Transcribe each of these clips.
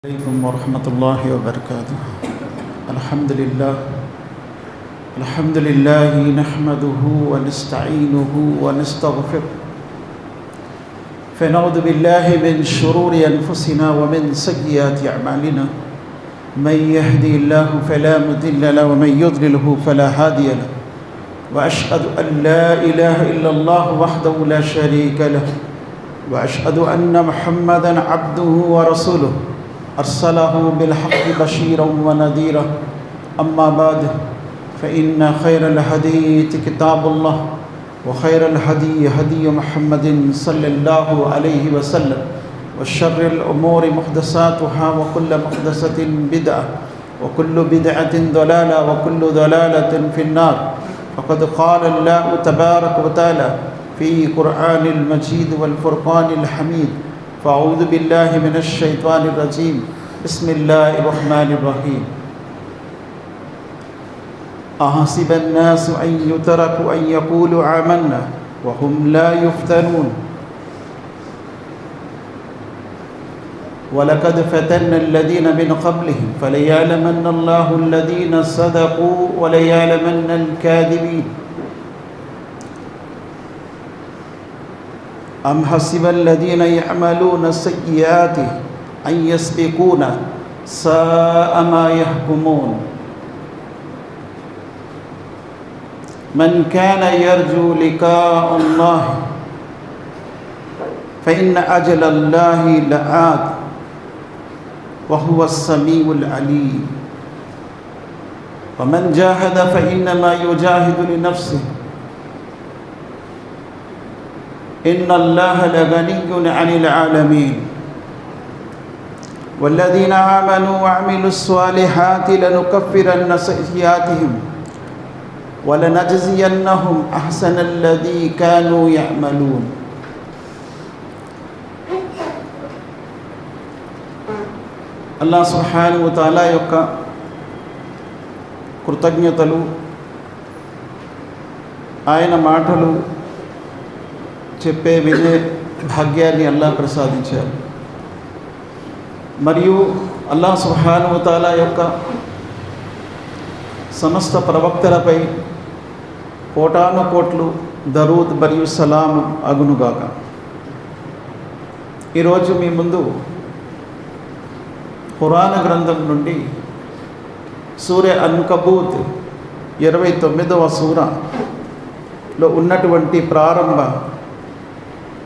عليكم ورحمة الله وبركاته. الحمد لله نحمده ونستعينه ونستغفره، فنعوذ بالله من شرور أنفسنا ومن سيئات أعمالنا، من يهدي الله فلا مضل له ومن يضلله فلا هادي له، وأشهد أن لا إله إلا الله وحده لا شريك له، وأشهد أن محمدا عبده ورسوله أرسله بالحق بشيرا ونذيرا. أما بعد، فإن خير الحديث كتاب الله، وخير الهدي هدي محمد صلى الله عليه وسلم، وشر الأمور محدثاتها، وكل محدثة بدعة، وكل بدعة ضلالة، وكل ضلالة في النار. فقد قال الله تبارك وتعالى في قرآن المجيد والفرقان الحميد: فأعوذ بالله من الشيطان الرجيم، بسم الله الرحمن الرحيم. أحسب الناس أن يتركوا أن يقولوا آمنا وهم لا يفتنون ولقد فتنا الذين من قبلهم فليعلمن الله الذين صدقوا وليعلمن الكاذبين. أم حسب الذين يعملون السيئات أن يسبقونا ساء ما يحكمون. من كان يرجو لقاء الله فإن أجل الله لآت وهو السميع العليم. ومن جاهد فإنما يجاهد لنفسه، إن الله لغني عن العالمين. والذين آمنوا وعملوا الصالحات لنكفرن سيئاتهم ولنجزينهم أحسن الذي كانوا يعملون. అల్లాహ్ సుబ్హానహు వ తఆలా యొక్క కృతజ్ఞతలు, ఆయన మాటలు చెప్పే వినే భాగ్యాన్ని అల్లాహ్ ప్రసాదించారు. మరియు అల్లాహ్ సుబ్హానహు వ తఆలా యొక్క సమస్త ప్రవక్తలపై కోటాను కోట్లు దరూద్ మరియు సలాం అగునుగాక. ఈరోజు మీ ముందు ఖురాన్ గ్రంథం నుండి సూరా అన్కబూత్ 29వ సూరాలో ఉన్నటువంటి ప్రారంభ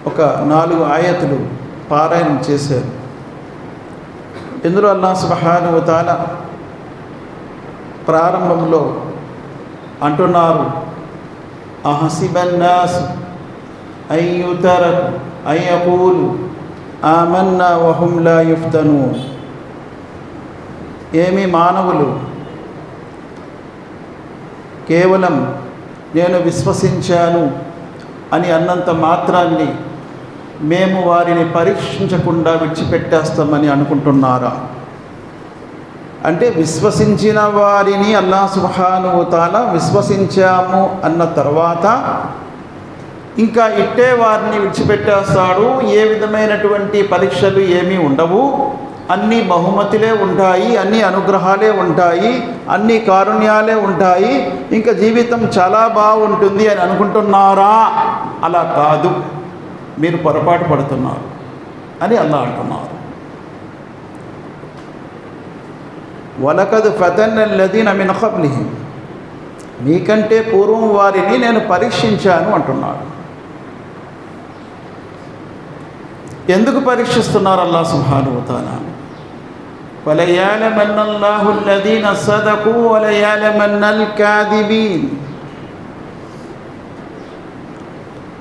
ఒక 4 ఆయతులు పారాయణం చేశారు. ఇందులో అల్లాహ్ సుబ్హానహు వ తఆలా ప్రారంభంలో అంటున్నారు: అహసిబన్నాస్ అన్ యుతరకు అన్ యఖూలు ఆమన్నా వహుం లా యుఫ్తనూన్. ఏమి మానవులు కేవలం నేను విశ్వసించాను అని అన్నంత మాత్రాన్ని మేము వారిని పరీక్షించకుండా విడిచిపెట్టేస్తామని అనుకుంటున్నారా? అంటే విశ్వసించిన వారిని అల్లాహ్ సుబ్హానహు వ తఆలా విశ్వసించాము అన్న తర్వాత ఇంకా ఇట్టే వారిని విడిచిపెట్టేస్తాడు. ఏ విధమైనటువంటి పరీక్షలు ఏమీ ఉండవు, అన్ని బహుమతులే ఉంటాయి, అన్ని అనుగ్రహాలే ఉంటాయి, అన్ని కారుణ్యాలే ఉంటాయి, ఇంకా జీవితం చాలా బాగుంటుంది అని అనుకుంటున్నారా? అలా కాదు, మీరు పొరపాటు పడుతున్నారు అని అల్లాహ్ అంటున్నారు. వలకద్ ఫతన్న అల్లదీన మిన్ ఖబ్లిహిం, మీకంటే పూర్వం వారిని నేను పరీక్షించాను అంటున్నాడు. ఎందుకు పరీక్షిస్తున్నారు అల్లాహ్ సుబ్హానహు వ తఆలా? వలయఅలమన్న అల్లాహు అల్లదీన సదకు వలయఅలమన్నల్ కాదిబీన్.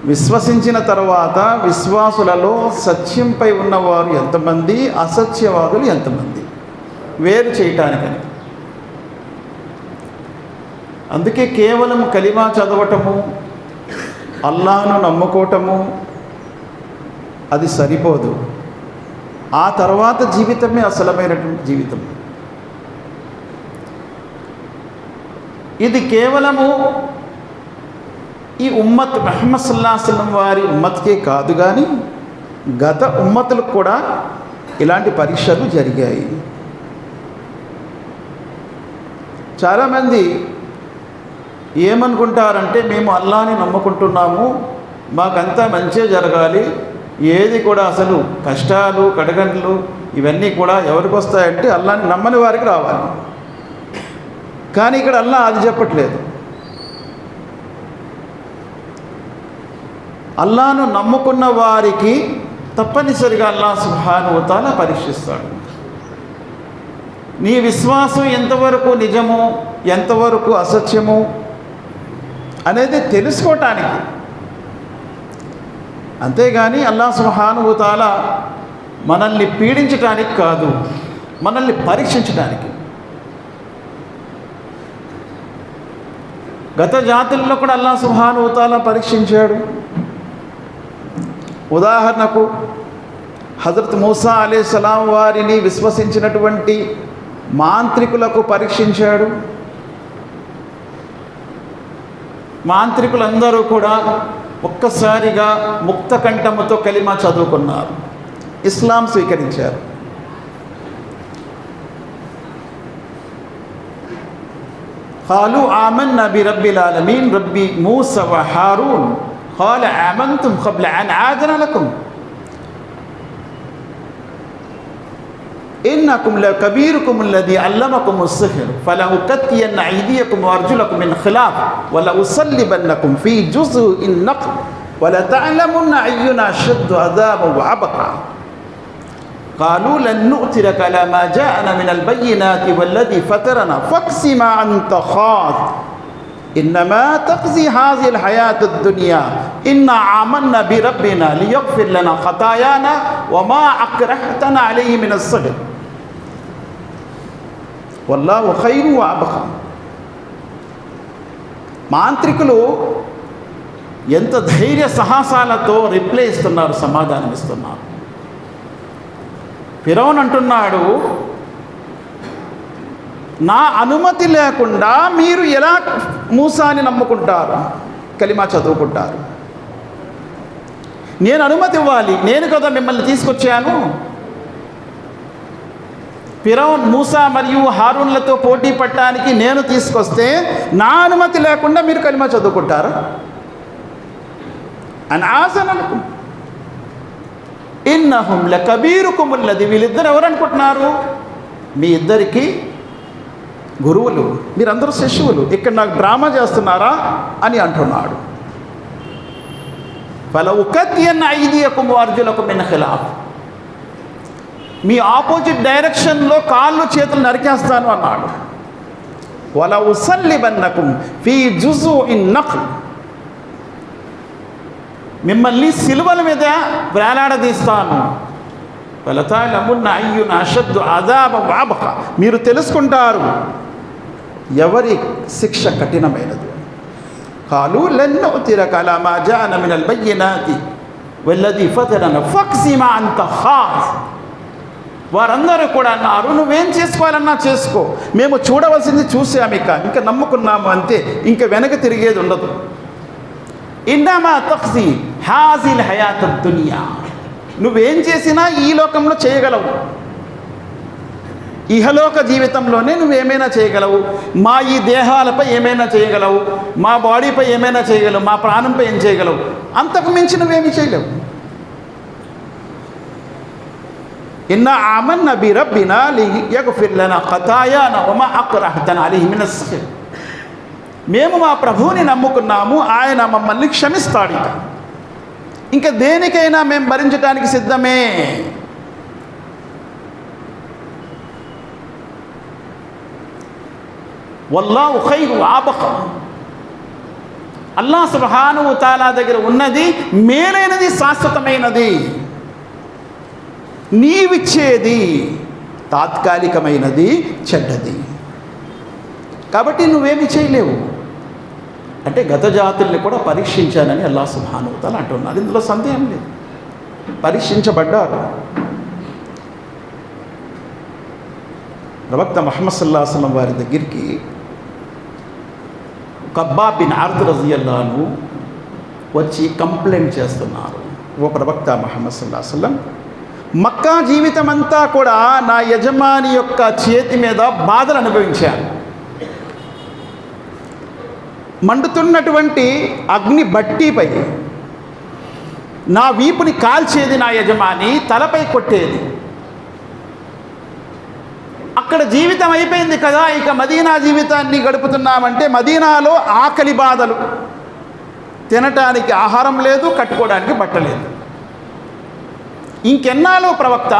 విశ్వసించిన తర్వాత విశ్వాసులలో సత్యంపై ఉన్నవారు ఎంతమంది, అసత్యవాదులు ఎంతమంది వేరు చేయటానికని. అందుకే కేవలం కలిమా చదవటము, అల్లాహ్ను నమ్ముకోవటము అది సరిపోదు. ఆ తర్వాత జీవితమే అసలమైనటువంటి జీవితం. ఇది కేవలము ఈ ఉమ్మత్ ముహమ్మద్ సల్లల్లాహు అలైహి వసల్లం వారి ఉమ్మత్కే కాదు, కానీ గత ఉమ్మతులకు కూడా ఇలాంటి పరీక్షలు జరిగాయి. చాలామంది ఏమనుకుంటారంటే, మేము అల్లాని నమ్ముకుంటున్నాము, మాకంతా మంచిగా జరగాలి, ఏది కూడా అసలు కష్టాలు కడగండ్లు ఇవన్నీ కూడా ఎవరికి వస్తాయంటే అల్లాని నమ్మని వారికి రావాలి. కానీ ఇక్కడ అల్లా అది చెప్పట్లేదు. అల్లాను నమ్ముకున్న వారికి తప్పనిసరిగా అల్లాహ్ సుబ్హానహు వ తఆలా పరీక్షిస్తాడు. నీ విశ్వాసం ఎంతవరకు నిజము, ఎంతవరకు అసత్యము అనేది తెలుసుకోవటానికి. అంతేగాని అల్లాహ్ సుబ్హానహు వ తఆలా మనల్ని పీడించడానికి కాదు, మనల్ని పరీక్షించడానికి. గత జాతుల్లో కూడా అల్లాహ్ సుబ్హానహు వ తఆలా పరీక్షించాడు. ఉదాహరణకు హజరత్ మూసా అలైహిస్సలాం వారిని విశ్వసించినటువంటి మాంత్రికులకు పరీక్షించాడు. మాంత్రికులందరూ కూడా ఒక్కసారిగా ముక్త కంఠముతో కలిమా చదువుకున్నారు, ఇస్లాం స్వీకరించారు. ఖాలు ఆమన్నా బిరబ్బిల్ ఆలమీన్ రబ్బి మూసా వ హారూన్ ఖాల ఆమంతుమ్ ఖబ్ల అన్ ఆదన లకుమ్ ఇన్నకుమ్ లకబీరుకుమ్ అల్లదీ అల్లమకుముస్ సిహ్ర్ ఫలఉకత్తియన్న ఐదియకుమ్ వఅర్జులకుమ్ మిన్ ఖిలాఫ్ వలఉసల్లిబన్నకుమ్ ఫీ జుజ్ఇన్ నఖ్ల్ వలతఅలమున్న అయ్యునా అషద్దు అదాబన్ వఅబ్కా قالوا لن نؤثرك على ما جاءنا من البينات والذي فطرنا فاقض ما أنت قاض إنما تقضي هذه الحياة الدنيا إنا آمنا بربنا ليغفر لنا خطايانا وما أكرهتنا عليه من السحر والله خير وأبقى. మాంత్రికులు ఎంత ధైర్య సాహసాలతో రిప్లై ఇస్తున్నారు, సమాధానం ఇస్తున్నారు. ఫిరౌన్ అంటున్నాడు, నా అనుమతి లేకుండా మీరు ఎలా మూసాని నమ్ముకుంటారు, కలిమా చదువుకుంటారు? నేను అనుమతి ఇవ్వాలి, నేను కదా మిమ్మల్ని తీసుకొచ్చాను. ఫిరౌన్ మూసా మరియు హారూన్లతో పోటీ పడటానికి నేను తీసుకొస్తే నా అనుమతి లేకుండా మీరు కలిమా చదువుకుంటారా? అని ఆసనకు ఇన్నహుం లకబీరుకుమ్ అల్లదీ, వీళ్ళిద్దరు ఎవరు అనుకుంటున్నారు? మీ ఇద్దరికి గురువులు, మీరందరూ శిష్యువులు, ఇక్కడ నాకు డ్రామా చేస్తున్నారా అని అంటున్నాడు. ఫలఉకత్తియన్న ఐదియకుమ్ వఅర్జులకుమ్ మిన్ ఖిలాఫ్, మీ ఆపోజిట్ డైరెక్షన్లో కాళ్ళు చేతులు నరికేస్తాను అన్నాడు. వలఉసల్లిబన్నకుమ్ ఫీ జుజ్ఇన్ నఖ్ల్, మిమ్మల్ని సిలువల మీద వేలాడదీస్తాను. వలతఅలమున్న అయ్యునా అషద్దు అదాబన్ వఅబ్కా, మీరు తెలుసుకుంటారు ఎవరి శిక్ష కఠినమైనది. ఖాలూ లన్ ను'తిరక అలా మా జాఅనా మినల్ బయ్యినాతి వల్లదీ ఫతరనా ఫక్సి మా అంత ఖాజ్, వారందరూ కూడా అన్నారు, నువ్వేం చేసుకోవాలన్నా చేసుకో, మేము చూడవలసింది చూసాము, ఇంకా నమ్ముకున్నాము అంతే, ఇంకా వెనక తిరిగేది ఉండదు. ఇన్నమా తక్జీ హాజిల్ హయాత్ దునియా, నువ్వేం చేసినా ఈ లోకంలో చేయగలవు, ఇహలోక జీవితంలోనే నువ్వేమైనా చేయగలవు. మా ఈ దేహాలపై ఏమైనా చేయగలవు, మా బాడీపై ఏమైనా చేయగలవు, మా ప్రాణంపై ఏం చేయగలవు, అంతకు మించి నువ్వేమీ చేయలేవు. ఇన్నా ఆమన్నా బిరబ్బినా లియగ్ఫిర్ లనా ఖతాయానా వమా అక్రహతనా అలైహి మినస్ సిహ్ర్, మేము మా ప్రభువుని నమ్ముకున్నాము, ఆయన మమ్మల్ని క్షమిస్తాడు, ఇంకా దేనికైనా మేము భరించడానికి సిద్ధమే. వల్లాహు ఖైరు వఅబ్కా, అల్లాహ్ సుబ్హానహు వ తఆలా దగ్గర ఉన్నది మేలైనది, శాశ్వతమైనది. నీవిచ్చేది తాత్కాలికమైనది, చెడ్డది. కాబట్టి నువ్వేమి చేయలేవు. అంటే గత జాతుల్ని కూడా పరీక్షించానని అల్లాహ్ సుబ్హానహు వ తఆలా అంటున్నారు. ఇందులో సందేహం లేదు, పరీక్షించబడ్డారు. ప్రవక్త ముహమ్మద్ సల్లల్లాహు అలైహి వసల్లం వారి దగ్గరికి కబ్బాబ్ బిన్ అర్ద్ రజియల్లాహు అన్హు వచ్చి కంప్లైంట్ చేస్తున్నారు. ఓ ప్రవక్త ముహమ్మద్ సల్లల్లాహు అలైహి వసల్లం, మక్కా జీవితం అంతా కూడా నా యజమాని యొక్క చేతి మీద బాధలు అనుభవించాను. మండుతున్నటువంటి అగ్ని బట్టీపై నా వీపుని కాల్చేది నా యజమాని, తలపై కొట్టేది. అక్కడ జీవితం అయిపోయింది కదా, ఇక మదీనా జీవితాన్ని గడుపుతున్నామంటే మదీనాలో ఆకలి బాధలు, తినటానికి ఆహారం లేదు, కట్టుకోవడానికి బట్ట లేదు. ఇంకెన్నాళ్ళు ప్రవక్త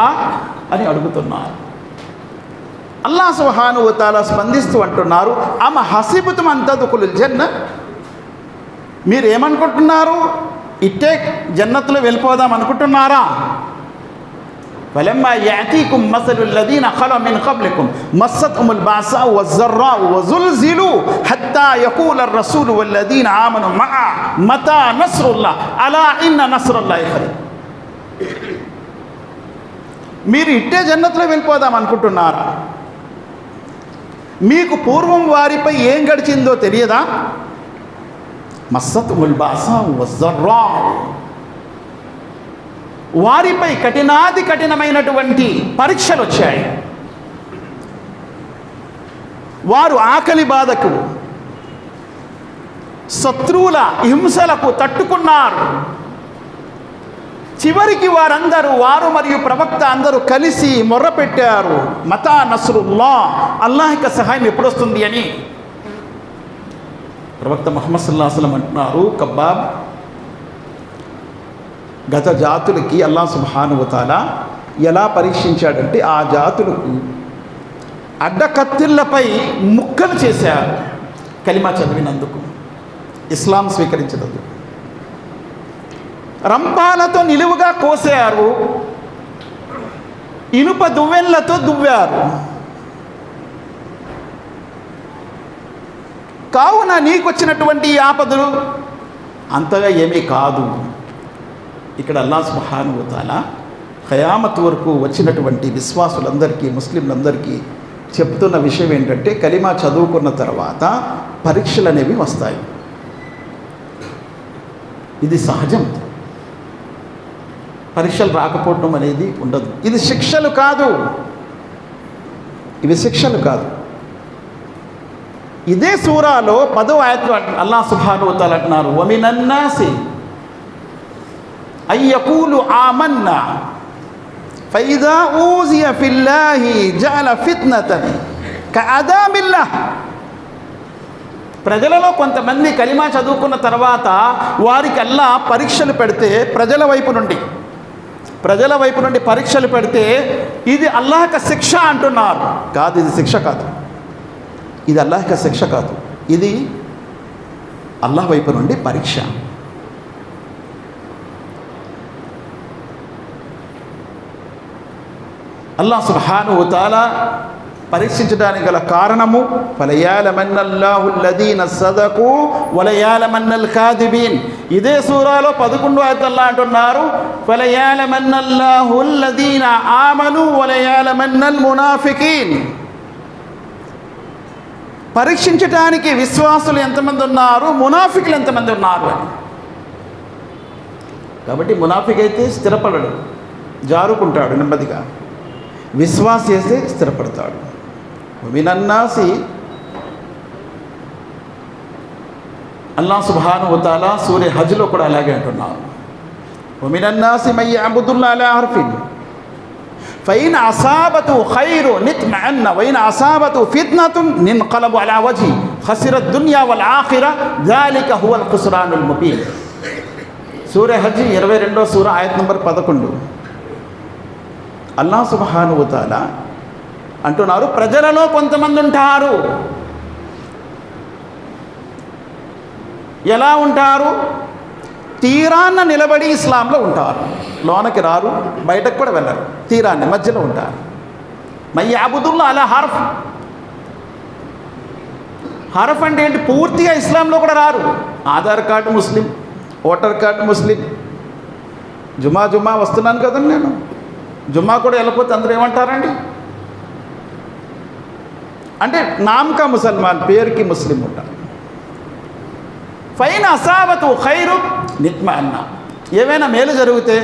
అని అడుగుతున్నారు. అల్లాహ్ సుబ్హానహు వ తఆలా స్పందిస్తూ అంటున్నారు, అమ హసిబతుం అన్ తద్ఖులుల్ జన్న, మీరు ఏమనుకుంటున్నారు, ఇట్టే జన్నత్తులో వెళ్ళిపోదాం అనుకుంటున్నారా? ఫలమ్మా యాతీకుం మసలుల్ లదీన ఖలూ మిన్ ఖబ్లికుం మస్సత్హుముల్ బాసాఉ వజ్జర్రాఉ వజుల్జిలు హత్తా యఖూలర్ రసూలు వల్లదీన ఆమను మఅ మతా నస్రుల్లాహ్ అలా ఇన్న నస్రల్లాహి ఖరీబ్. మీరు ఇట్టే జన్నత్తులో వెళ్ళిపోదాం అనుకుంటున్నారా? మీకు పూర్వం వారిపై ఏం గడిచిందో తెలియదా? మస్సత్హుముల్ బాసాఉ వజ్జర్రాఉ, వారిపై కఠినమైనటువంటి పరీక్షలు వచ్చాయి. వారు ఆకలి బాధకు, శత్రువుల హింసలకు తట్టుకున్నారు. చివరికి వారు మరియు ప్రవక్త అందరూ కలిసి మొర్రపెట్టారు, మతా నస్రుల్లా, అల్లాహ్ యొక్క సహాయం ఎప్పుడొస్తుంది అని. ప్రవక్త ముహమ్మద్ సల్లల్లాహు అలైహి వసల్లం అంటున్నారు, కబ్బాబ్, గత జాతులకి అల్లాహ్ సుబ్హానహు వ తఆలా ఎలా పరీక్షించాడంటే ఆ జాతులకు అడ్డకత్తిళ్లపై ముక్కలు చేశారు కలిమా చదివినందుకు, ఇస్లాం స్వీకరించినందుకు. రంపాలతో నిలువుగా కోసారు, ఇనుప దువ్వెనలతో దువ్వారు. కావున నీకొచ్చినటువంటి ఆపదలు అంతగా ఏమీ కాదు. ఇక్కడ అల్లాహ్ సుబ్హానహు వ తఆలా ఖయామత్ వరకు వచ్చినటువంటి విశ్వాసులందరికీ, ముస్లింలందరికీ చెప్తున్న విషయం ఏంటంటే, కలిమా చదువుకున్న తర్వాత పరీక్షలు అనేవి వస్తాయి. ఇది సహజం. పరీక్షలు రాకపోవడం అనేది ఉండదు. ఇది శిక్షలు కాదు, ఇవి శిక్షలు కాదు. ఇదే సూరాలో 10వ ఆయత్లో అల్లాహ్ సుబ్హానహు వ తఆలా అంటున్నారు, వమినన్నాసి అయ్యకూలు ఆమన్నా ఫైదా ఊజియ ఫిల్లాహి జఅల ఫిత్నతన్ కఅదాబిల్లాహ్. ప్రజలలో కొంతమంది కలిమా చదువుకున్న తర్వాత వారికి అల్లాహ్ పరీక్షలు పెడితే, ప్రజల వైపు నుండి పరీక్షలు పెడితే ఇది అల్లాహ్ యొక్క శిక్ష అంటున్నారు. కాదు, ఇది శిక్ష కాదు, ఇది అల్లాహ్ యొక్క శిక్ష కాదు, ఇది అల్లాహ్ వైపు నుండి పరీక్ష. అల్లాహ్ సుబ్హానహు వ తఆలా పరీక్షించడానికి గల కారణము, ఫలయాలమన్నల్లాహు అల్లదీన సదకు వలయాలమన్నల్ కాదిబీన్. ఇదే సూరాలో 11వ ఆయతల్లో అంటున్నారు, ఫలయాలమన్నల్లాహు అల్లదీన ఆమను వలయాలమన్నల్ మునాఫికీన్. పరీక్షించడానికి విశ్వాసులు ఎంతమంది ఉన్నారు, మునాఫికులు ఎంతమంది ఉన్నారు అని. కాబట్టి మునాఫిక్ అయితే స్థిరపడడు, జారుకుంటాడు నెమ్మదిగా. విశ్వాసి అయితే స్థిరపడతాడు. మినన్నాసి, అల్లాహ్ సుబ్హానహు వ తఆలా సూరే హజ్లో కూడా అలాగే అంటున్నారు, మినన్నాసి మన్ యఅబుదుల్లాహ అలా హర్ఫిన్ ఫైన్ అసాబతు ఖైరు నిత్మఅన్న వైన్ అసాబతు ఫిత్నతున్ నిన్కలబు అలా వజ్హి ఖసిరద్ దునియా వల్ ఆఖిరా జాలిక హువల్ ఖుస్రానుల్ ముబీన్. సూరే హజ్ 22వ సూర ఆయత్ నంబర్ 11. అల్లాహ్ సుబ్హానహు వ తఆలా అంటున్నారు, ప్రజలలో కొంతమంది ఉంటారు. ఎలా ఉంటారు? తీరాన్న నిలబడి ఇస్లాంలో ఉంటారు, లోనకి రారు, బయటకు కూడా వెళ్ళరు, తీరాన్ని మధ్యలో ఉంటారు. మన్ యఅబుదుల్లాహ అలా హర్ఫ్. హర్ఫ్ అంటే ఏంటి? పూర్తిగా ఇస్లాంలో కూడా రారు. ఆధార్ కార్డు ముస్లిం, ఓటర్ కార్డు ముస్లిం, జుమా వస్తున్నాను కదండి నేను, జుమ్మా కూడా వెళ్ళకపోతే అందరూ ఏమంటారండి? అంటే నామకా ముసల్మాన్, పేరుకి ముస్లిం ఉంటారు. ఫైన్ అసాబతు ఖైరు నిత్మఅన్న, ఏమైనా మేలు జరిగితే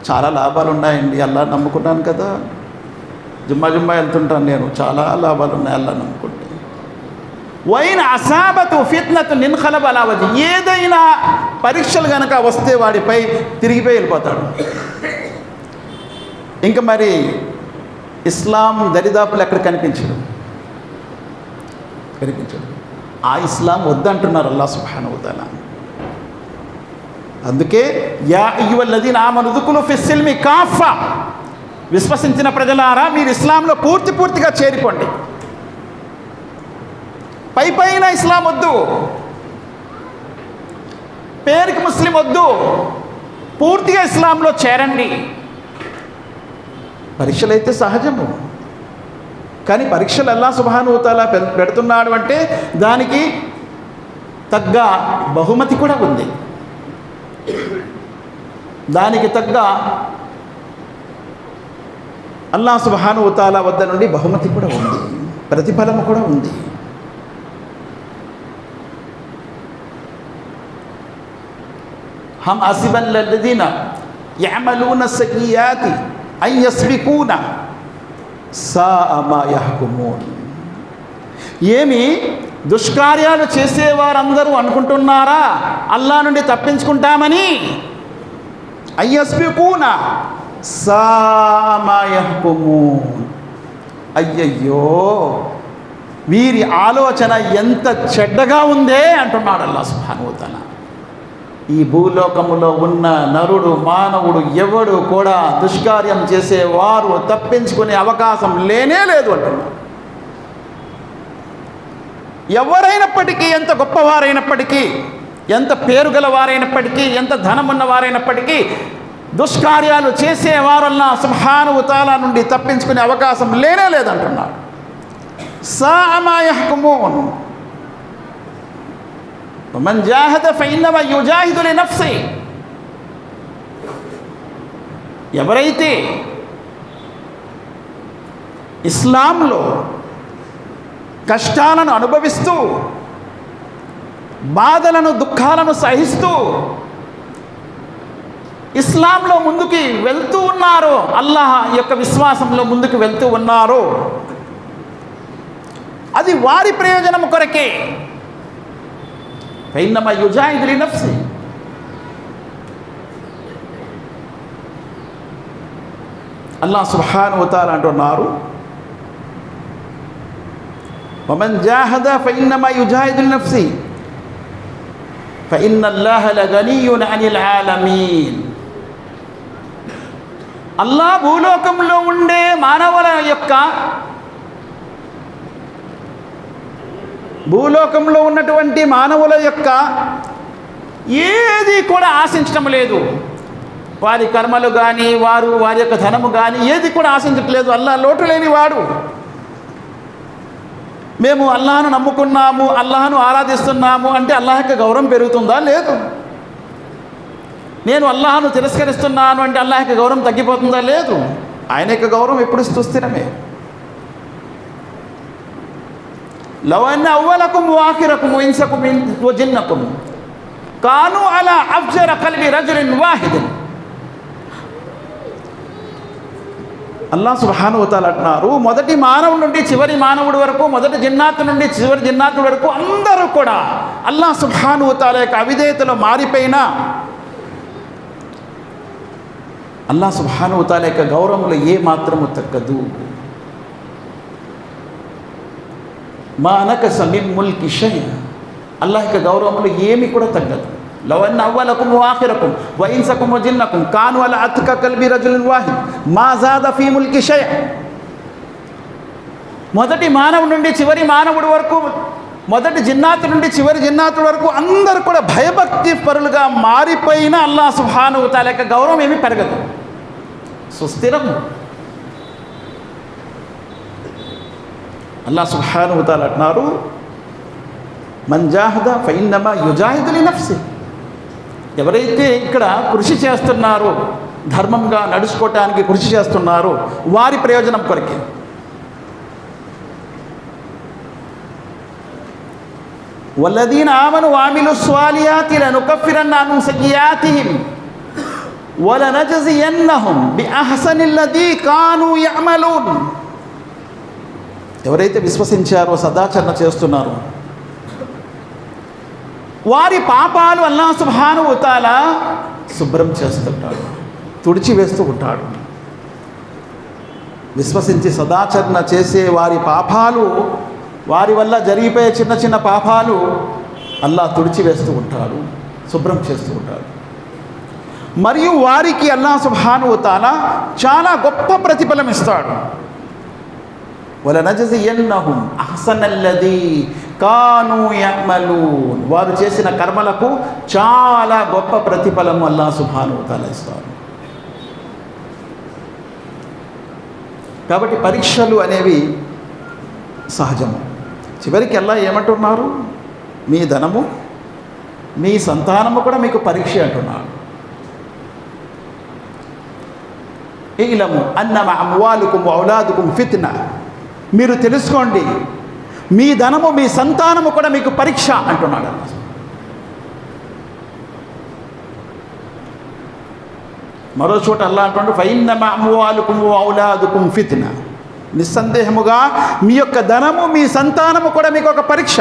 చాలా లాభాలు ఉన్నాయండి, అల్లా నమ్ముకున్నాను కదా, జుమ్మా వెళ్తుంటాను నేను, చాలా లాభాలు ఉన్నాయి అల్లా నమ్ముకుంటే. వైన్ అసాబతు ఫిత్నతు నిన్ఖలబ అలా వజి, ఏదైనా పరీక్షలు కనుక వస్తే వాడిపై తిరిగిపోయి వెళ్ళిపోతాడు. ఇంకా మరి ఇస్లాం దరిదాపులు ఎక్కడ కనిపించడు. ఆ ఇస్లాం వద్దంటున్నారు అల్లాహ్ సుబ్హానహు వ తఆలా. అందుకే యా అయ్యుహల్లదీన ఆమను ఉద్ఖులు ఫిస్సిల్మి కాఫా, విశ్వసించిన ప్రజలారా మీరు ఇస్లాంలో పూర్తిగా చేరిపోండి. పైన ఇస్లాం వద్దు, పేరుకి ముస్లిం వద్దు, పూర్తిగా ఇస్లాంలో చేరండి. పరీక్షలు అయితే సహజము, కానీ పరీక్షలు అల్లాహ్ సుబ్హానహు వ తఆలా పెడుతున్నాడు అంటే దానికి తగ్గ బహుమతి కూడా ఉంది, దానికి తగ్గ అల్లాహ్ సుబ్హానహు వ తఆలా వద్ద నుండి బహుమతి కూడా ఉంది, ప్రతిఫలము కూడా ఉంది. హమ్ హసిబల్లదీన యఅమలూన సయ్యియాతి అన్ యస్బికూన సాఅ మా యహ్కుమూన్. ఏమి దుష్కార్యాలు చేసేవారందరూ అనుకుంటున్నారా అల్లా నుండి తప్పించుకుంటామని? అన్ యస్బికూన సాఅ మా యహ్కుమూన్. అయ్యయ్యో వీరి ఆలోచన ఎంత చెడ్డగా ఉందే అంటున్నాడు అల్లాహ్ సుబ్హానహు వ తఆలా. ఈ భూలోకములో ఉన్న నరుడు మానవుడు ఎవడు కూడా దుష్కార్యం చేసేవారు తప్పించుకునే అవకాశం లేనే లేదు అంటున్నాడు. ఎవరైనప్పటికీ, ఎంత గొప్పవారైనప్పటికీ, ఎంత పేరు గలవారైనప్పటికీ, ఎంత ధనం ఉన్నవారైనప్పటికీ దుష్కార్యాలు చేసేవారల్లా సుబ్హానహు వ తఆలా నుండి తప్పించుకునే అవకాశం లేనే లేదంటున్నాడు. సాఅ మా యహ్కుమూన్. వమన్ జాహద ఫఇన్నమా యుజాహిదు లినఫ్సి. ఎవరైతే ఇస్లాంలో కష్టాలను అనుభవిస్తూ, బాధలను దుఃఖాలను సహిస్తూ ఇస్లాంలో ముందుకి వెళ్తూ ఉన్నారో, అల్లాహ్ యొక్క విశ్వాసంలో ముందుకు వెళ్తూ ఉన్నారో, అది వారి ప్రయోజనం కొరకే. ఫఇన్నమా యుజాహిదు లినఫ్సి. అల్లాహ్ సుబ్హానహు వ తఆలా అంటున్నారు, వమన్ జాహద ఫఇన్నమా యుజాహిదు లినఫ్సి ఫఇన్నల్లాహ లగనియ్యున్ అనిల్ ఆలమీన్. అల్లాహ్ భూలోకంలో ఉండే మానవుల యొక్క, భూలోకంలో ఉన్నటువంటి మానవుల యొక్క ఏది కూడా ఆశించటం లేదు. వారి కర్మలు కానీ, వారి యొక్క ధనము కానీ ఏది కూడా ఆశించట్లేదు. అల్లాహ్ లోటు లేనివాడు. మేము అల్లాహను నమ్ముకున్నాము, అల్లాహను ఆరాధిస్తున్నాము అంటే అల్లాహ్ యొక్క గౌరవం పెరుగుతుందా? లేదు. నేను అల్లాహను తిరస్కరిస్తున్నాను అంటే అల్లాహ్ యొక్క గౌరవం తగ్గిపోతుందా? లేదు. ఆయన యొక్క గౌరవం ఎప్పుడు సుస్థిరమే. లవ్ అన్న అవ్వలకుం వాఖిరకుం ఇన్సకుం వజిన్నకుం కాను అలా అఫ్జర కల్బి రజులిన్ వాహిదిన్. అల్లాహ్ సుబ్హానహు వ తఆలా అంటున్నారు, మొదటి మానవుడి నుండి చివరి మానవుడి వరకు, మొదటి జిన్నాతు నుండి చివరి జిన్నాతుడి వరకు అందరూ కూడా అల్లాహ్ సుబ్హానహు వ తఆలా యొక్క అవిధేయతలో మారిపోయినా అల్లాహ్ సుబ్హానహు వ తఆలా యొక్క గౌరవంలో ఏ మాత్రము తగ్గదు. మా నకస మిన్ ముల్కి షై. అల్లాహ్ యొక్క గౌరవంలో ఏమి కూడా తగ్గదు. లవ్ అన్న అవ్వలకుం వాఖిరకుం వ ఇన్సకుం వజిన్నకుం కాను అలా అత్క కల్బి రజులిన్ వాహిద్ మా జాద ఫీ ముల్కి షై. మొదటి మానవుడి నుండి చివరి మానవుడి వరకు, మొదటి జిన్నాతు నుండి చివరి జిన్నాతుడి వరకు అందరూ కూడా భయభక్తి పరులుగా మారిపోయిన అల్లాహ్ సుబ్హానహు వ తఆలా యొక్క గౌరవం ఏమీ పెరగదు, సుస్థిరము. అల్లాహ్ సుబ్హానహు వ తఆలా అంటున్నారు, మన్ జాహద ఫఇన్నమా యుజాహిదు లినఫ్సి. ఎవరైతే ఇక్కడ కృషి చేస్తున్నారో, ధర్మంగా నడుచుకోవటానికి కృషి చేస్తున్నారో వారి ప్రయోజనం కొరకే. వల్లదీన ఆమను వామిలు స్వాలియాతి లనుకఫిరన్న అన్హుం సయ్యియాతిహిం వలనజజియన్నహుం బిఅహ్సనిల్లదీ కానూ యఅమలూన్. ఎవరైతే విశ్వసించారో, సదాచరణ చేస్తున్నారో, వారి పాపాలు అల్లాహ్ సుబ్హానహు వ తఆలా శుభ్రం చేస్తుంటాడు, తుడిచివేస్తూ ఉంటాడు. విశ్వసించి సదాచరణ చేసే వారి పాపాలు, వారి వల్ల జరిగిపోయే చిన్న చిన్న పాపాలు అల్లాహ్ తుడిచివేస్తూ ఉంటాడు, శుభ్రం చేస్తూ ఉంటాడు. మరియు వారికి అల్లాహ్ సుబ్హానహు వ తఆలా చాలా గొప్ప ప్రతిఫలం ఇస్తాడు. వలనజజియన్నహుం అహ్సనల్లదీ కానూ యఅమలూన్. వారు చేసిన కర్మలకు చాలా గొప్ప ప్రతిఫలం అల్లాహ్ సుబ్హానహు వ తఆలా ఇస్తారు. కాబట్టి పరీక్షలు అనేవి సహజము. చివరికి అల్లాహ్ ఏమంటున్నారు? మీ ధనము, మీ సంతానము కూడా మీకు పరీక్ష అంటున్నాడు. ఇలము అన్నమ అమ్వాలుకుం ఔలాదుకుం ఫిత్నా. మీరు తెలుసుకోండి, మీ ధనము, మీ సంతానము కూడా మీకు పరీక్ష అంటున్నాడు అల్లాహ్. మరో చోట అల్లాహ్ అంటున్నాడు, ఫఇన్నమ అమ్వాలుకుం ఔలాదుకుం ఫిత్నా. నిస్సందేహముగా మీ యొక్క ధనము, మీ సంతానము కూడా మీకు ఒక పరీక్ష.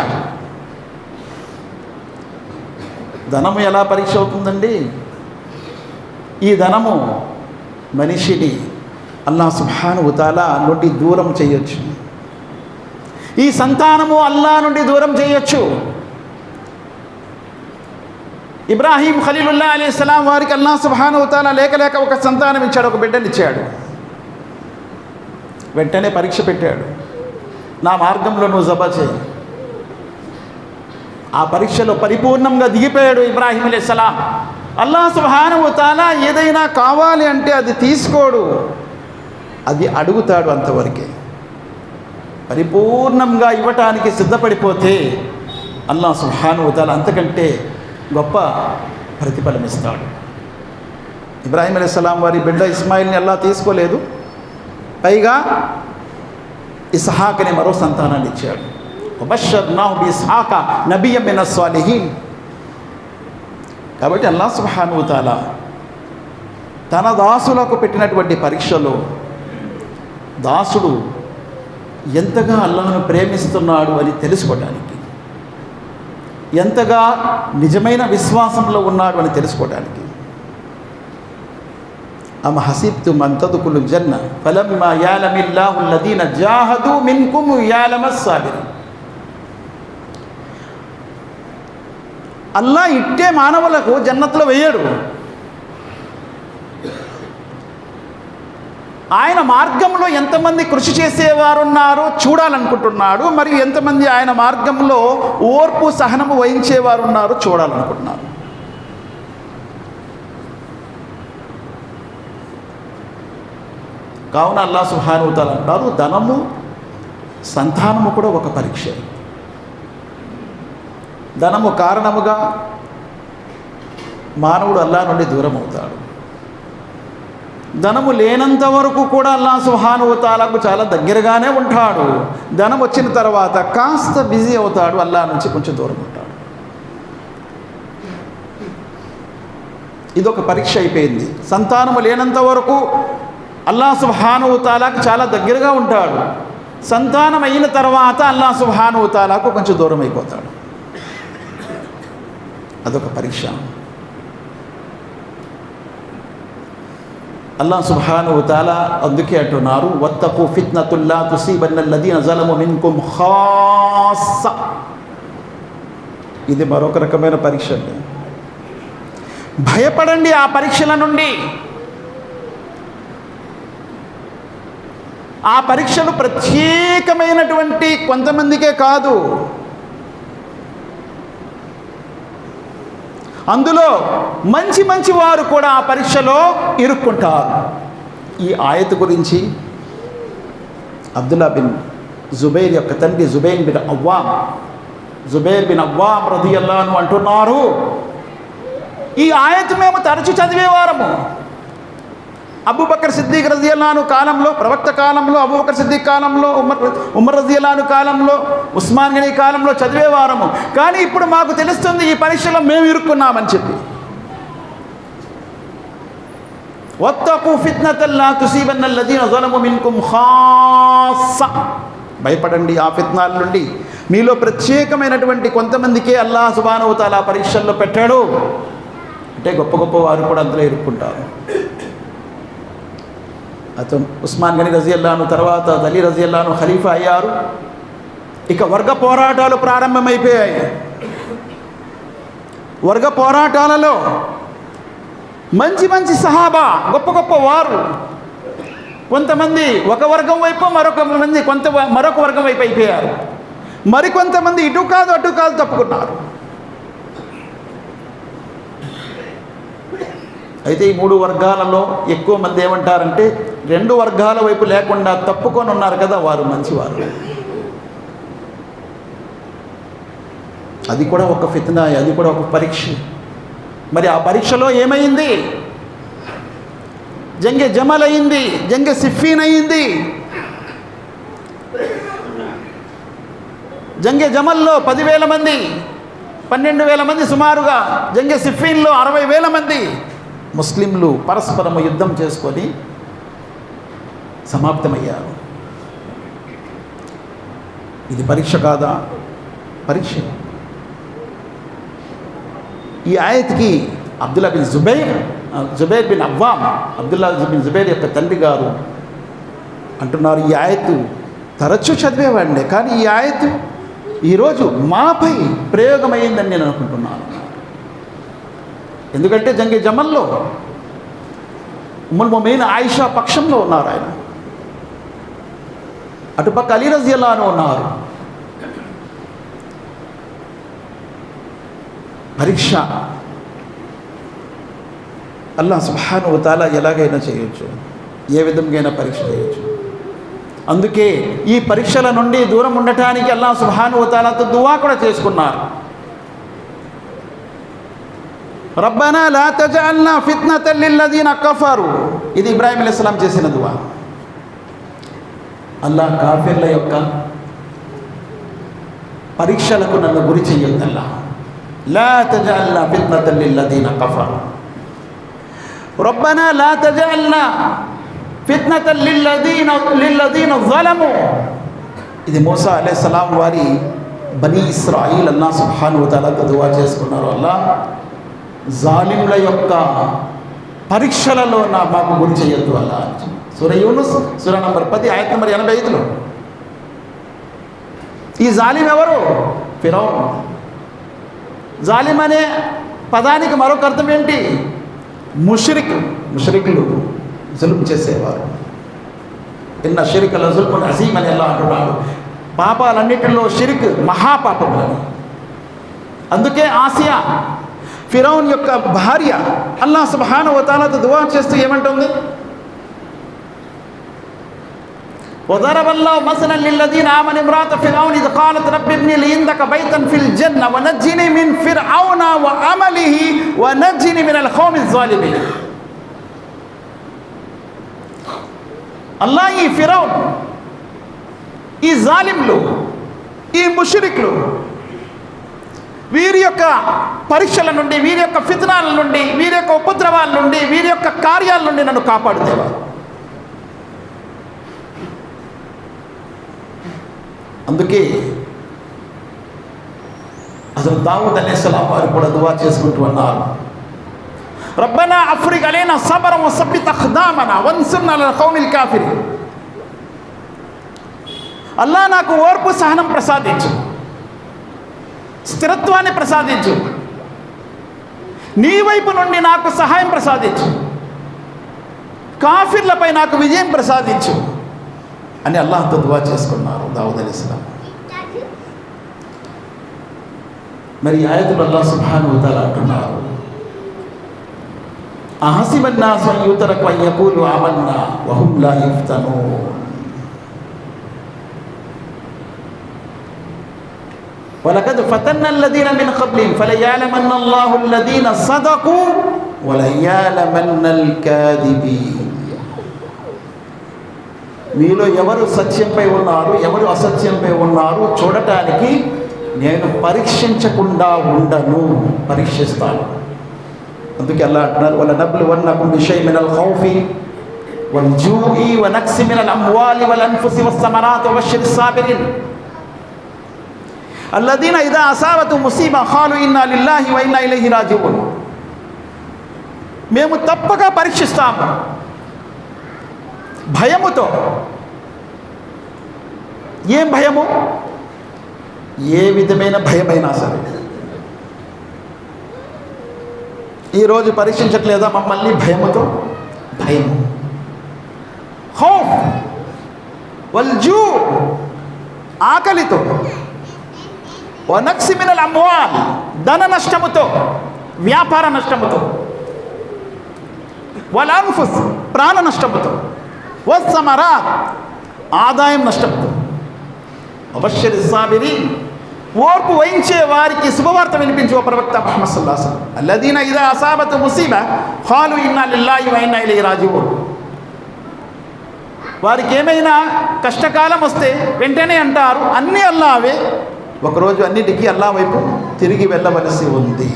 ధనము ఎలా పరీక్ష అవుతుందండి? ఈ ధనము మనిషిని అల్లాహ్ సుబ్హానహు వ తఆలా నుండి దూరం చేయొచ్చు. ఈ సంతానము అల్లాహ్ నుండి దూరం చేయొచ్చు. ఇబ్రాహీం ఖలీలుల్లాహ్ అలైహిస్సలాం వారికి అల్లాహ్ సుబ్హానహు వ తఆలా లేక ఒక సంతానం ఇచ్చాడు, ఒక బిడ్డని ఇచ్చాడు. వెంటనే పరీక్ష పెట్టాడు, నా మార్గంలో నువ్వు జబా చేయి. ఆ పరీక్షలో పరిపూర్ణంగా దిగిపోయాడు ఇబ్రాహీం అలైహిస్సలాం. అల్లాహ్ సుబ్హానహు వ తఆలా ఏదైనా కావాలి అంటే అది తీసుకోడు, అది అడుగుతాడు అంతవరకే. పరిపూర్ణంగా ఇవ్వటానికి సిద్ధపడిపోతే అల్లాహ్ సుబ్హానహు వ తఆలా అంతకంటే గొప్ప ప్రతిఫలం ఇస్తాడు. ఇబ్రాహీం అలైహిస్సలాం వారి బిడ్డ ఇస్మాయిల్ని అల్లాహ్ తీసుకోలేదు, పైగా ఇస్హాక్ అనే మరో సంతానాన్ని ఇచ్చాడు. వబషర్నాహు బిఇస్హాక నబియ్యం మినస్ సాలిహీన్. కాబట్టి అల్లాహ్ సుబ్హానహు వ తఆలా తన దాసులకు పెట్టినటువంటి పరీక్షలో దాసుడు ఎంతగా అల్లాహ్ను ప్రేమిస్తున్నాడు అని తెలుసుకోవడానికి, ఎంతగా నిజమైన విశ్వాసంలో ఉన్నాడు అని తెలుసుకోవడానికి. అమ హసిబ్తుమ్ అన్ తద్ఖులుల్ జన్న ఫలమ్మా యఅలమిల్లాహు అల్లదీన జాహదూ మిన్కుం యఅలమస్ సాబిరీన్. అల్లాహ్ ఇట్టే మానవులకు జన్నత్లో వేయడు. ఆయన మార్గంలో ఎంతమంది కృషి చేసేవారు ఉన్నారో చూడాలనుకుంటున్నాడు, మరియు ఎంతమంది ఆయన మార్గంలో ఓర్పు సహనము వహించేవారు ఉన్నారో చూడాలనుకుంటున్నారు. కావున అల్లాహ్ సుబ్హానహు వ తఆలా అంటారు, ధనము, సంతానము కూడా ఒక పరీక్ష. ధనము కారణముగా మానవుడు అల్లాహ్ నుండి దూరం అవుతాడు. ధనము లేనంత వరకు కూడా అల్లాహ్ సుబ్హానహు వ తఆలాకు చాలా దగ్గరగానే ఉంటాడు. ధనం వచ్చిన తర్వాత కాస్త బిజీ అవుతాడు, అల్లాహ్ నుంచి కొంచెం దూరం ఉంటాడు. ఇదొక పరీక్ష అయిపోయింది. సంతానము లేనంత వరకు అల్లాహ్ సుబ్హానహు వ తఆలాకు చాలా దగ్గరగా ఉంటాడు. సంతానం అయిన తర్వాత అల్లాహ్ సుబ్హానహు వ తఆలాకు కొంచెం దూరం అయిపోతాడు. అదొక పరీక్ష. అల్లాహ్ సుబ్హానహు వ తఆలా అందుకే అంటున్నారు, వత్తకు ఫిత్నతుల్ లా తుసీబన్నల్లదీన జలము మిన్కుం ఖాస్స. ఇది మరొక రకమైన పరీక్ష అండి. భయపడండి ఆ పరీక్షల నుండి. ఆ పరీక్షలు ప్రత్యేకమైనటువంటి కొంతమందికే కాదు, అందులో మంచి మంచి వారు కూడా ఆ పరీక్షలో ఇరుక్కుంటారు. ఈ ఆయత్ గురించి అబ్దుల్లా బిన్ జుబైర్ యొక్క తండ్రి జుబైర్ బిన్ అవ్వామ్ రదియల్లాహు అన్హు అంటున్నారు, ఈ ఆయత్ మేము తరచు చదివేవారము. అబూబకర్ సిద్దిక్ రజియల్లాహు అన్హు కాలంలో, ప్రవక్త కాలంలో, అబూబకర్ సిద్దిక్ కాలంలో, ఉమర్ రజియల్లాహు అన్హు కాలంలో, ఉస్మాన్ గనీ కాలంలో చదివేవారము. కానీ ఇప్పుడు మాకు తెలుస్తుంది ఈ పరీక్షలో మేము ఇరుక్కున్నామని చెప్పి. వత్తఖూ ఫిత్నతన్ లా తుసీబన్న అల్లదీన జలము మిన్కుమ్ ఖాస్స, భయపడండి ఆ ఫిత్నాల నుండి మీలో ప్రత్యేకమైనటువంటి కొంతమందికే అల్లాహ్ సుబ్హానహు వ తఆలా పరీక్షల్లో పెట్టాడు. అంటే గొప్ప గొప్ప వారు కూడా అందులో ఇరుక్కుంటారు. అతను ఉస్మాన్ గని రజియల్లాహు అన్హు తర్వాత అలీ రజియల్లాహు అన్హు ఖలీఫా అయ్యారు. ఇక వర్గ పోరాటాలు ప్రారంభమైపోయాయి. వర్గ పోరాటాలలో మంచి మంచి సహాబా, గొప్ప గొప్ప వారు కొంతమంది ఒక వర్గం వైపు, మరొక వర్గం వైపు అయిపోయారు. మరికొంతమంది ఇటు కాదు అటు కాదు తప్పుకున్నారు. అయితే ఈ 3 వర్గాలలో ఎక్కువ మంది ఏమంటారంటే 2 వర్గాల వైపు లేకుండా తప్పుకొని ఉన్నారు కదా, వారు మంచివారు. అది కూడా ఒక ఫిత్నా, అది కూడా ఒక పరీక్ష. మరి ఆ పరీక్షలో ఏమైంది? జంగే జమల్ అయింది, జంగే సిఫీన్ అయింది. జంగే జమల్లో 10,000 మంది, 12,000 మంది సుమారుగా, జంగే సిఫీన్లో 60,000 మంది ముస్లింలు పరస్పరము యుద్ధం చేసుకొని సమాప్తమయ్యారు. ఇది పరీక్ష కాదా? పరీక్ష. ఈ ఆయత్కి Abdullah bin Zubair bin Awwam, Abdullah bin Zubair యొక్క తండ్రి గారు అంటున్నారు, ఈ ఆయత్తు తరచూ చదివేవాడినే, కానీ ఈ ఆయత్తు ఈరోజు మాపై ప్రయోగమైందని నేను అనుకుంటున్నాను. ఎందుకంటే జంగే జమల్లో ఉమ్ముల్ మొమీన్ ఆయిషా పక్షంలో ఉన్నారు ఆయన, అటుపక్క అలీ రజియల్లాహు అన్హు ఉన్నారు. పరీక్ష అల్లాహ్ సుబ్హానహు వ తఆలా ఎలాగైనా చేయొచ్చు, ఏ విధంగా పరీక్ష చేయొచ్చు. అందుకే ఈ పరీక్షల నుండి దూరం ఉండటానికి అల్లాహ్ సుబ్హానహు వ తఆలాతో దువా కూడా చేసుకున్నారు. రబ్బనా లా తజఅల్నా ఫిత్నతల్ లిల్లదీన కఫరు, ఇది ఇబ్రాహీం అలైహిస్సలాం చేసిన దువా. అల్లాహ్ కాఫిర్ల యొక్క పరీక్షలకు నన్ను గురి చెయ్యొద్దల్లా. లా తజఅల్నా ఫిత్నతల్ లిల్లదీన కఫరు, రబ్బనా లా తజఅల్నా ఫిత్నతల్ లిల్లదీన జలము. ఇది మూసా అలైహిస్సలాం వారి బనీ ఇస్రాయిల్ అల్లాహ్ సుబ్హానహు వ తఆలాతో దువా చేసుకున్నారు. అల్లాహ్ జాలింల యొక్క పరీక్షలలో మాకు గురి చేయొద్దు అల్లాహ్. సూర యూనుస్ సూర నంబర్ 10 ఆయత్ నంబర్ 85లో ఈ జాలిం ఎవరు? ఫిరౌన్. జాలిం అనే పదానికి మరొక అర్థం ఏంటి? ముష్రికులు, జుల్మ్ చేసేవారు. ఇన్న షిర్క లజుల్మున్ అజీమ్ అని అల్లాహ్ అంటున్నాడు. పాపాలన్నిటిలో షిర్క్ మహాపాపములని. అందుకే ఆసియా ఫిరౌన్ యొక్క భార్య అల్లాహ్ సుబ్హానహు వ తఆలాతో దువా చేస్తూ ఏమంటుంది? وضرب الله مثلا للذين آمنوا امرأة فرعون إذ قالت رب ابن لي عندك بيتا في الجنة ونجني من فرعون وعمله ونجني من القوم الظالمين. అల్లాహ్ ఈ ఫిరౌన్, ఈ జాలింలు, ఈ ముష్రికులు, వీరి యొక్క పరీక్షల నుండి, వీరి యొక్క ఫిత్నాల నుండి, వీరి యొక్క ఉపద్రవాల నుండి, వీరి యొక్క కార్యాల నుండి నన్ను కాపాడుతేవా. అందుకే హజరత్ దావూద్ అలైహిస్సలాం వారు కూడా దువా చేసుకుంటూ ఉన్నారు, రబ్బనా అఫ్రిగ్ అలైనా సబరన్ వసబ్బిత్ అఖ్దామనా వన్సుర్నా అలల్ ఖౌమిల్ కాఫిరీన్. అల్లాహ్ నాకు ఓర్పు సహనం ప్రసాదించు, స్థిరత్వాన్ని ప్రసాదించు, నీ వైపు నుండి నాకు సహాయం ప్రసాదించు, కాఫిర్లపై నాకు విజయం ప్రసాదించు అని అల్లాహ్తో దువా చేసుకున్నారు దావూద్ అలైహిస్సలాం. మరి ఆయతులు అల్లాహ్ సుబ్హానహు వ తఆలా అంటున్నారు, అహసిబన్ నాసు అన్ యుతరకు అన్ యఖూలు ఆమన్నా వహుం లా యుఫ్తనూన్. వలకద్ ఫతన్నా అల్లదీన మిన్ ఖబ్లిహిం ఫలయఅలమన్న అల్లాహు అల్లదీన సదకు వలయఅలమన్నల్ కాదిబీన్. మీలో ఎవరు సత్యంపై ఉన్నారు, ఎవరు అసత్యంపై ఉన్నారు చూడటానికి నేను పరీక్షించకుండా ఉండను, పరీక్షిస్తాను. అందుకే అల్లాహ్ అంటున్నారు, వలనబ్లువన్నకుం బిషైఇన్ మినల్ ఖౌఫి వల్ జూఇ వ నక్సి మినల్ అమ్వాలి వల్ అన్ఫుసి వస్ సమరాత్ వబషిరిస్ సాబిరిన్ అల్లదీన ఇదా అసాబతుహుం ముసీబా ఖాలు ఇన్నా లిల్లాహి వ ఇన్నా ఇలైహి రాజిఊన్. మేము తప్పక పరీక్షిస్తాము భయముతో. ఏం భయము? ఏ విధమైన భయమైనా సరే. ఈరోజు పరీక్షించట్లేదా మమ్మల్ని భయముతో? భయము. ఖౌఫ్ వల్ జూ, ఆకలితో. వ నక్సి మినల్ అమ్వాల్, ధన నష్టముతో, వ్యాపార నష్టముతో. వల్ అన్ఫుస్, ప్రాణ నష్టముతో. వస్ సమరాత్, ఆదాయం నష్టముతో. వబషిరిస్ సాబిరీన్, ఓర్పు వహించే వారికి శుభవార్త వినిపించు ఓ ప్రవక్త ముహమ్మద్ సల్లల్లాహు అలైహి వసల్లం. అల్లదీన ఇదా అసాబతుహుం ముసీబా ఖాలు ఇన్నా లిల్లాహి వ ఇన్నా ఇలైహి రాజిఊన్. వారికి ఏమైనా కష్టకాలం వస్తే వెంటనే అంటారు అన్నీ అల్లాహవే. ఒకరోజు అన్నిటికీ అల్లాహ్ వైపు తిరిగి వెళ్ళవలసి ఉంది.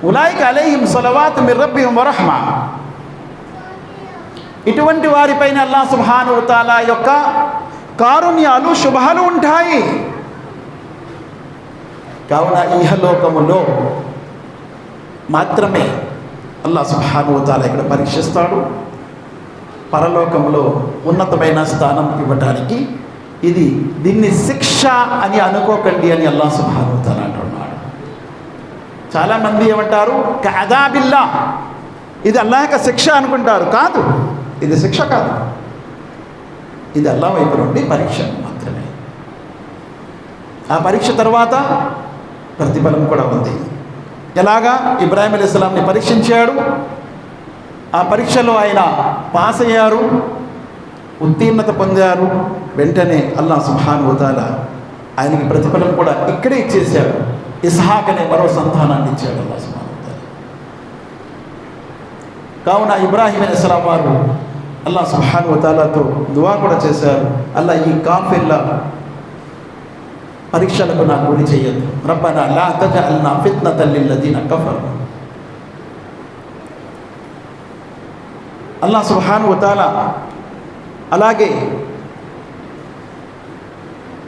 ఉలైక అలైహిం సలవాతు మిర్ రబ్బిహిం వ రహ్మా. ఇటువంటి వారిపైన అల్లాహ్ సుబ్హానహు వ తఆలా యొక్క కారుణ్యాలు, శుభాలు ఉంటాయి. కావున ఇహలోకములో మాత్రమే అల్లాహ్ సుబ్హానహు వ తఆలా ఇక్కడ పరీక్షిస్తాడు. పరలోకంలో ఉన్నతమైన స్థానం ఇవ్వటానికి దీన్ని శిక్ష అని అనుకోకండి అని అల్లాహ్ సుబ్హానహు వ తఆలా అంటున్నాడు. చాలామంది ఏమంటారు, కఅదాబిల్లా, ఇది అల్లాహ్ యొక్క శిక్ష అనుకుంటారు. కాదు, ఇది శిక్ష కాదు. ఇది అల్లాహ్ వైపు నుండి పరీక్ష మాత్రమే. ఆ పరీక్ష తర్వాత ప్రతిఫలం కూడా ఉంది. ఎలాగా? ఇబ్రాహీం అలైహిస్సలాంని పరీక్షించాడు. ఆ పరీక్షలో ఆయన పాస్ అయ్యారు, ఉత్తీర్ణత పొందారు. వెంటనే అల్లాహ్ సుబ్హానహు వ తఆలా ఆయనకి ప్రతిఫలం కూడా ఇక్కడే ఇచ్చేశాడు. ఇస్హాక్ అనే మరో సంతానాన్ని ఇచ్చాడు అల్లాహ్ సుబ్హానహు వ తఆలా. కావున ఇబ్రాహీం అలైహిస్సలాం వారు అల్లాహ్ సుబ్హానహు వ తఆలాతో దువా కూడా చేశారు, అల్లాహ్ ఈ కాఫిర్ల పరీక్షలకు నాకు గురి చేయొద్దు. రబ్బనా లా తజఅల్నా ఫిత్నతల్ లిల్లదీన కఫరు. అల్లాహ్ సుబ్హానహు వ తఆలా అలాగే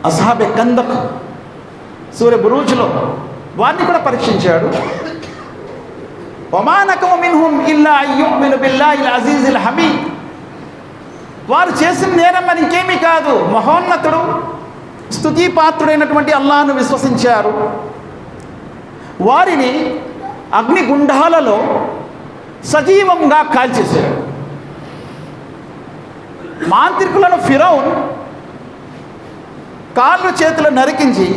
అస్హాబె కందక్ సూరహ్ బురూజ్లో వారిని కూడా పరీక్షించాడు. వమా నకము మిన్హుం ఇల్లా అయ్యుమిను బిల్లాహిల్ అజీజిల్ హమీద్. వారు చేసిన నేరం మరి ఇంకేమీ కాదు, మహోన్నతుడు, స్తుతిపాత్రుడైనటువంటి అల్లాహ్ను విశ్వసించారు. వారిని అగ్నిగుండాలలో సజీవంగా కాల్చేశాడు. మాంత్రికులను ఫిరౌన్ కాళ్ళు చేతులు నరికించి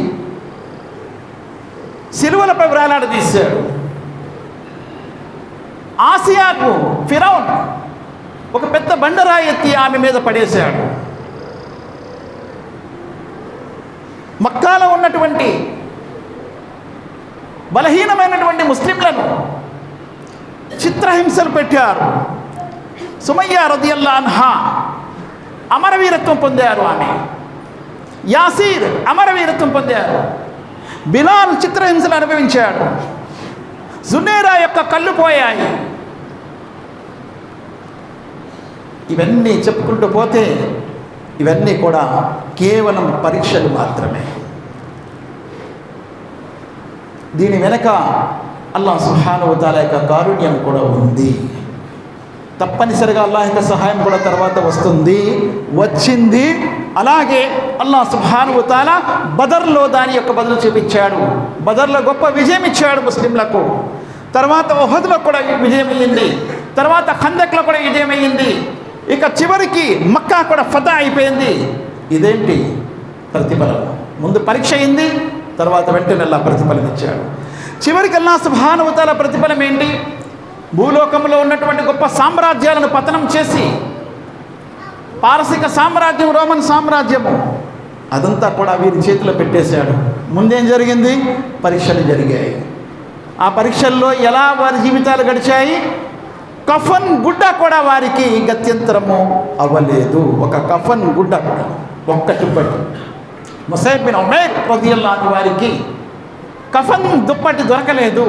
సిలువలపై వేలాడదీశాడు. ఆసియాకు ఫిరౌన్ ఒక పెద్ద బండరాయి ఎత్తి ఆమె మీద పడేశాడు. మక్కాలో ఉన్నటువంటి బలహీనమైనటువంటి ముస్లింలను చిత్రహింసలు పెట్టారు. సుమయ్య రదియల్లాహు అన్హా అమరవీరత్వం పొందారు. ఆమె యాసీర్ అమరవీరత్వం పొందారు. బిలాల్ చిత్రహింసలు అనుభవించాడు. జునేరా యొక్క కళ్ళు పోయాయి. ఇవన్నీ చెప్పుకుంటూ పోతే ఇవన్నీ కూడా కేవలం పరీక్షలు మాత్రమే. దీని వెనక అల్లాహ్ సుబ్హానహు వ తఆలా యొక్క కారుణ్యం కూడా ఉంది. తప్పనిసరిగా అల్లాహ్ యొక్క సహాయం కూడా తర్వాత వచ్చింది. అలాగే అల్లాహ్ సుబ్హానహు వ తఆలా బదర్లో దాని యొక్క బదులు చూపించాడు. బదర్లో గొప్ప విజయం ఇచ్చాడు ముస్లింలకు. తర్వాత ఉహద్లో కూడా విజయం అయ్యింది. తర్వాత ఖందక్లో కూడా విజయం అయ్యింది. ఇక చివరికి మక్కా కూడా ఫతా అయిపోయింది. ఇదేంటి ప్రతిఫలం? ముందు పరీక్ష అయింది, తర్వాత వెంటనే అల్లాహ్ ప్రతిఫలం ఇచ్చాడు. చివరికి అల్లాహ్ సుబ్హానహు వ తఆలా ప్రతిఫలం ఏంటి? భూలోకంలో ఉన్నటువంటి గొప్ప సామ్రాజ్యాలను పతనం చేసి పారసిక సామ్రాజ్యం, రోమన్ సామ్రాజ్యము అదంతా కూడా వీరి చేతిలో పెట్టేశాడు. ముందేం జరిగింది? పరీక్షలు జరిగాయి. ఆ పరీక్షల్లో ఎలా వారి జీవితాలు గడిచాయి? కఫన్ గుడ్డ కూడా వారికి గత్యంతరము అవ్వలేదు. ఒక కఫన్ గుడ్డ కూడా ఒక్కటి ముసైబ్ బిన్ ఉమైర్ రదియల్లాహు అన్హు వారికి కఫన్ దుప్పటి దొరకలేదు.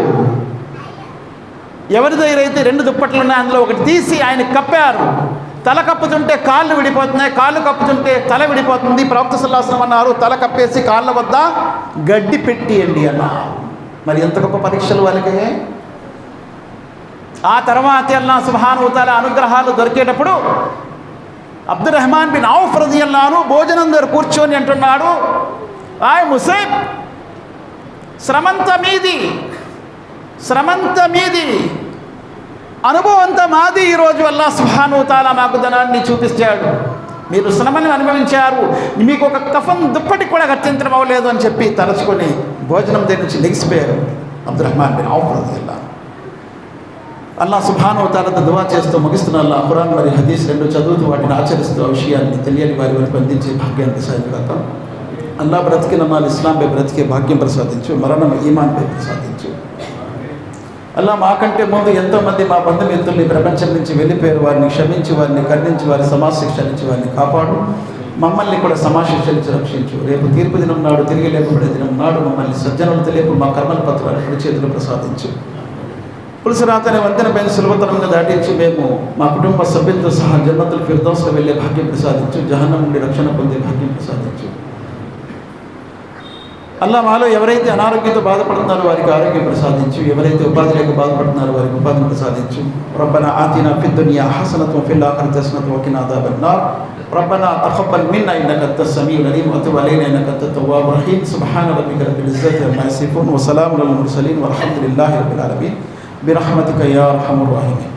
ఎవరి దగ్గర అయితే 2 దుప్పట్లు ఉన్నాయి అందులో ఒకటి తీసి ఆయన కప్పారు. తల కప్పుతుంటే కాళ్ళు విడిపోతున్నాయి, కాళ్ళు కప్పుతుంటే తల విడిపోతుంది. ప్రవక్త సల్లల్లాహు అలైహి వసల్లం అన్నారు, తల కప్పేసి కాళ్ళ వద్ద గడ్డి పెట్టియండి అన్నారు. మరి ఎంత గొప్ప పరీక్షలు వాళ్ళకి. ఆ తర్వాత అల్లాహ్ సుబ్హానహు వ తఆలా అనుగ్రహాలు దొరికేటప్పుడు అబ్దుర్రహ్మాన్ బిన్ ఔఫ్ రదియల్లాహు అన్హు భోజనం దగ్గర కూర్చొని అంటున్నాడు, ఆయ్ ముసైబ్, శ్రమంతా మీది, అనుభవంతా మాది. ఈరోజు అల్లాహ్ సుబ్హానహు వ తఆలా మాకు ధనాన్ని చూపించాడు, మీరు శ్రమని అనుభవించారు, మీకు ఒక కఫన్ దుప్పటి కూడా కట్టించడం అవ్వలేదు అని చెప్పి తలుచుకొని భోజనం దగ్గర నుంచి లెగిసిపోయారు అబ్దుర్రహ్మాన్ బిన్ ఔఫ్ రదియల్లాహు అన్హు. అల్లాహ్ సుబ్హానహు వ తఆలా దువా చేస్తూ ముగిస్తున్న అల్లాహ్ ఖురాన్ మరియు హదీస్ 2 చదువుతూ వాటిని ఆచరిస్తూ ఆ విషయాన్ని తెలియని వారి వరకు అందించే భాగ్యాన్ని ప్రసాదించు. అల్లాహ్ బ్రతికిన మాల్ ఇస్లాంపై బ్రతికే భాగ్యం ప్రసాదించు, మరణం ఈమాన్పై ప్రసాదించు. అల్లాహ్ మాకంటే ముందు ఎంతోమంది మా బంధుమిత్రుల్ని ప్రపంచం నుంచి వెళ్ళిపోయారు, వారిని క్షమించి, వారిని కరుణించి, వారి సమాశిక్ష నుంచి వారిని కాపాడు. మమ్మల్ని కూడా సమాశిక్ష నుంచి రక్షించు. రేపు తీర్పు దినం నాడు, తిరిగి లేకపోయే దినం నాడు మమ్మల్ని సజ్జనులతో లేపు మా కర్మల పత్రాలు కుడి చేతులు ప్రసాదించు. పులుసురాతని వంతెనపైన సులభతరంగా దాటించి మేము మా కుటుంబ సభ్యులతో సహా జన్నతుల్ ఫిర్దౌస్లో వెళ్ళే భాగ్యం ప్రసాదించు. జహన్నం నుండి రక్షణ పొందే భాగ్యం ప్రసాదించు. అల్లాహ్ మాలో ఎవరైతే అనారోగ్యంతో బాధపడుతున్నారో వారికి ఆరోగ్యం ప్రసాదించు, ఎవరైతే ఉపాధి లేక బాధపడుతున్నారో వారికి ఉపాధిని ప్రసాదించు. రబ్బనా ఆతినా ఫిద్ దునియా హసనతు వఫిల్ ఆఖిరతి హసనతు వకినా అదాబన్నార్. రబ్బనా తఖబ్బల్ మిన్నా ఇన్నక అంతస్ సమీఉల్ అలీమ్ వతుబ్ అలైనా ఇన్నక అంతత్ తవ్వాబుర్ రహీమ్. సుబ్హాన రబ్బిక రబ్బిల్ ఇజ్జతి అమ్మా యసిఫూన్ వసలామున్ అలల్ ముర్సలీన్ వల్హమ్దులిల్లాహి రబ్బిల్ ఆలమీన్. బిరహ్మతిక యా అర్హమర్ రాహిమీన్.